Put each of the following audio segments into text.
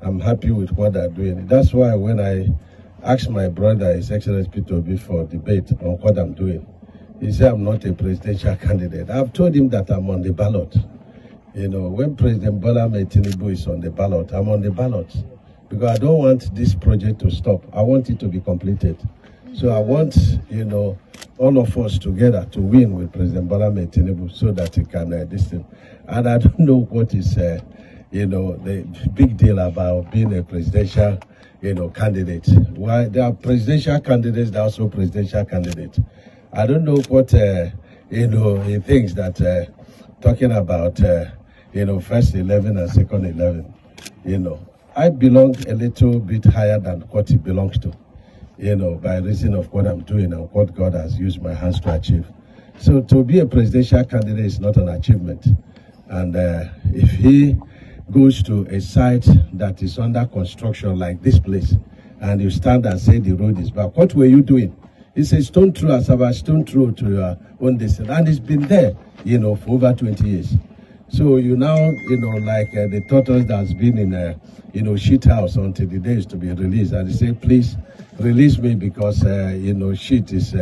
I'm happy with what they're doing. That's why when I asked my brother, His Excellency Peter Obi, for debate on what I'm doing, he said I'm not a presidential candidate. I've told him that I'm on the ballot. You know, when President Bola Ahmed Tinubu is on the ballot, I'm on the ballot. Because I don't want this project to stop. I want it to be completed. So I want, you know, all of us together to win with President Bola Ahmed Tinubu so that he can this thing. And I don't know what is, you know, the big deal about being a presidential, you know, candidate. Why there are presidential candidates, there are also presidential candidates. I don't know what, you know, he thinks that talking about, you know, first 11 and second 11, you know. I belong a little bit higher than what he belongs to, you know, by reason of what I'm doing and what God has used my hands to achieve. So to be a presidential candidate is not an achievement. And if he goes to a site that is under construction like this place, and you stand and say the road is bad, what were you doing? It's a stone throw, as a stone throw to your own distance. And it's been there, you know, for over 20 years. So you now, you know, like the tortoise that's been in a, you know, shit house until the day is to be released. And they say, please release me because, you know, shit is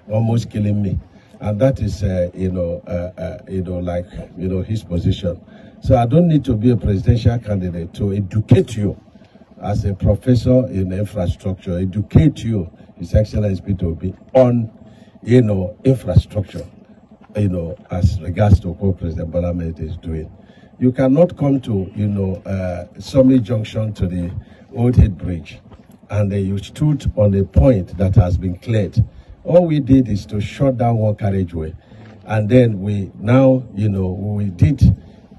almost killing me. And that is, you know, like, you know, his position. So I don't need to be a presidential candidate to educate you as a professor in infrastructure, educate you, His Excellency Peter Obi, on, you know, infrastructure, you know, as regards to what President Bola Ahmed is doing. You cannot come to, you know, Summit Junction to the Old Head Bridge, and you stood on a point that has been cleared. All we did is to shut down one carriageway, and then we now, you know, we did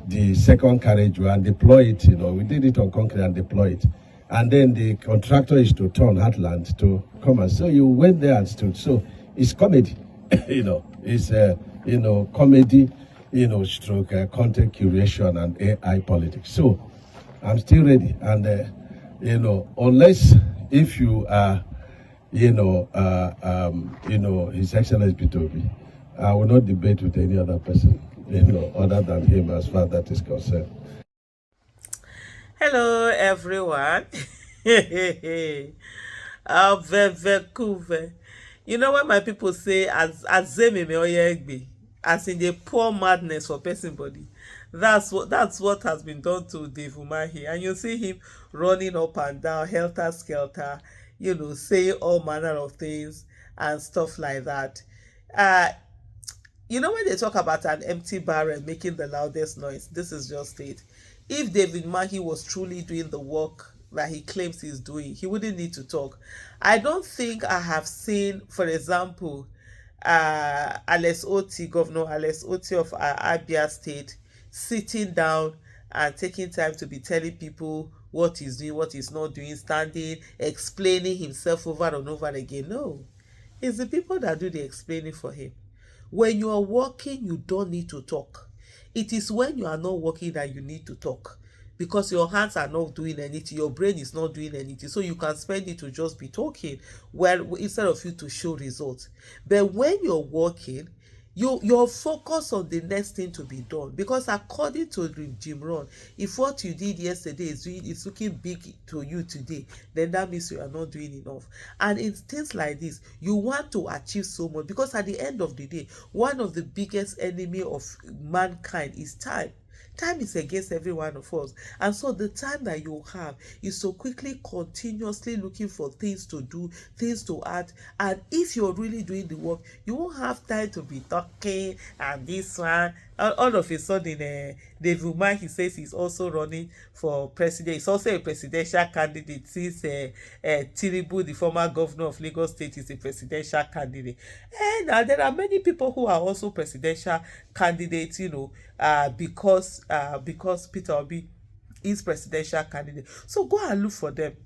the second carriageway and deploy it, you know, we did it on concrete and deploy it. And then the contractor is to turn Heartland to come and so you went there and stood. So it's comedy, you know, it's, you know, comedy, you know, stroke content curation and AI politics. So I'm still ready. And, you know, unless if you are, you know, His Excellency Peter Obi, I will not debate with any other person, you know, other than him as far as that is concerned. Hello, everyone. Avevekuve. You know when my people say azeme me oyegbe, as in the poor madness for person body. That's what has been done to Dave Umahi, and you see him running up and down, helter skelter, you know, saying all manner of things and stuff like that. Uh, you know when they talk about an empty barrel making the loudest noise, this is just it. If David Mahi was truly doing the work that he claims he's doing, he wouldn't need to talk. I don't think I have seen, for example, Alex Oti, Governor Alex Oti of Abia State, sitting down and taking time to be telling people what he's doing, what he's not doing, standing, explaining himself over and over again. No, it's the people that do the explaining for him. When you are working, you don't need to talk. It is when you are not working that you need to talk, because your hands are not doing anything, your brain is not doing anything, so you can spend it to just be talking, well, instead of you to show results. But when you're working, you're focused on the next thing to be done, because according to Jim Rohn, if what you did yesterday is looking big to you today, then that means you are not doing enough. And in things like this, you want to achieve so much, because at the end of the day, one of the biggest enemy of mankind is time. Time is against every one of us. And so the time that you have is so quickly, continuously looking for things to do, things to add. And if you're really doing the work, you won't have time to be talking and this one. All of a sudden, David Umahi, he says he's also running for president. He's also a presidential candidate since Tinubu, the former governor of Lagos State, is a presidential candidate. And there are many people who are also presidential candidates, you know, because Peter Obi is presidential candidate. So go and look for them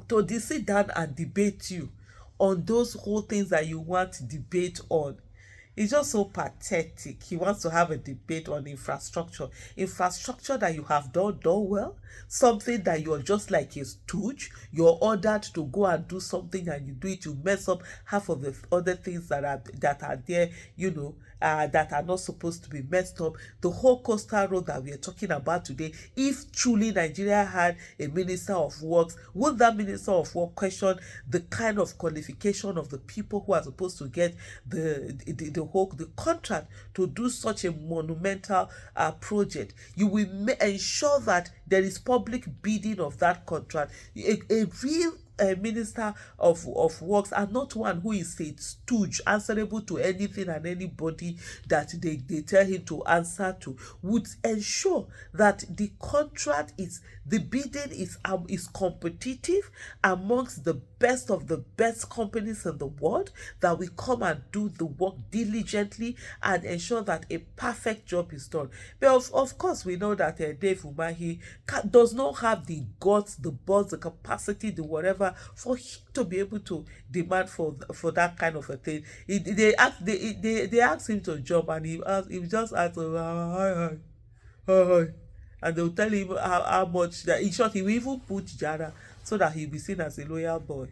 to sit down and debate you on those whole things that you want to debate on. It's just so pathetic. He wants to have a debate on infrastructure that you have done well, something that you're just like a stooge. You're ordered to go and do something and you do it, you mess up half of the other things that are there, you know, that are not supposed to be messed up. The whole coastal road that we are talking about today, if truly Nigeria had a minister of works, would that minister of work question the kind of qualification of the people who are supposed to get the contract to do such a monumental project? You will ensure that there is public bidding of that contract. A real minister of works, and not one who is a stooge answerable to anything and anybody that they tell him to answer to, would ensure that the contract is, the bidding is competitive amongst the best of the best companies in the world, that we come and do the work diligently and ensure that a perfect job is done. But of course we know that Dave Umahi does not have the guts, the balls, the capacity, the whatever for him to be able to demand for that kind of a thing. They asked him to job, and he just asked, and they'll tell him how much, that in short he will even put Jara so that he'll be seen as a loyal boy.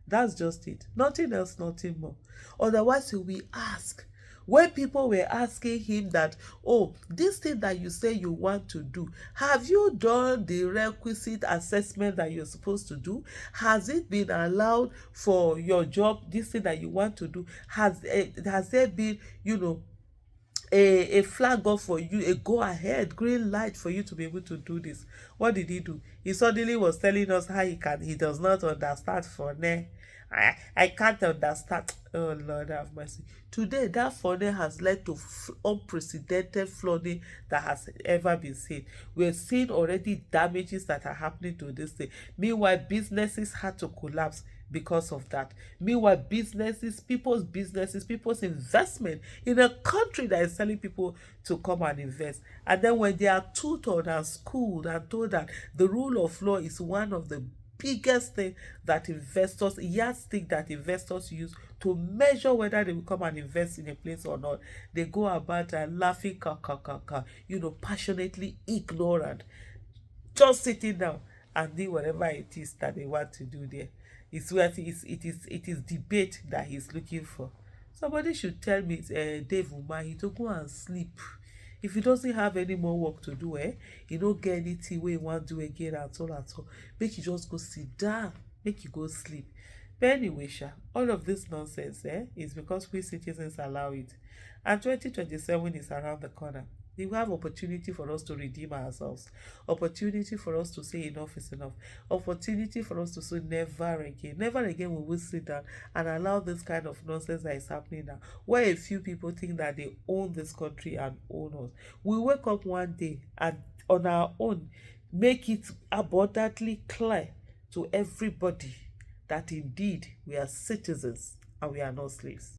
That's just it. Nothing else, nothing more. Otherwise, he will ask. When people were asking him that, oh, this thing that you say you want to do, have you done the requisite assessment that you're supposed to do? Has it been allowed for your job, this thing that you want to do? Has there been, a flag up for you, a go ahead, green light for you to be able to do this? What did he do? He suddenly was telling us how he does not understand phone. I can't understand. Oh Lord have mercy. Today that phone has led to unprecedented flooding that has ever been seen. We're seeing already damages that are happening to this thing. Meanwhile, businesses had to collapse because of that. Meanwhile, people's investment in a country that is telling people to come and invest. And then when they are tutored and schooled and told that the rule of law is one of the biggest thing that yardstick that investors use to measure whether they will come and invest in a place or not, they go about and laughing, passionately ignorant, just sitting down and do whatever it is that they want to do there. It is debate that he's looking for. Somebody should tell me, Dave Umahi, to go and sleep. If he doesn't have any more work to do, he don't get anything where he want to do again at all. Make you just go sit down, make you go sleep. But anyway, all of this nonsense is because we citizens allow it. And 2027 is around the corner. We have opportunity for us to redeem ourselves, opportunity for us to say enough is enough, opportunity for us to say never again we will sit down and allow this kind of nonsense that is happening now, where a few people think that they own this country and own us. We wake up one day and on our own make it abundantly clear to everybody that indeed we are citizens and we are not slaves.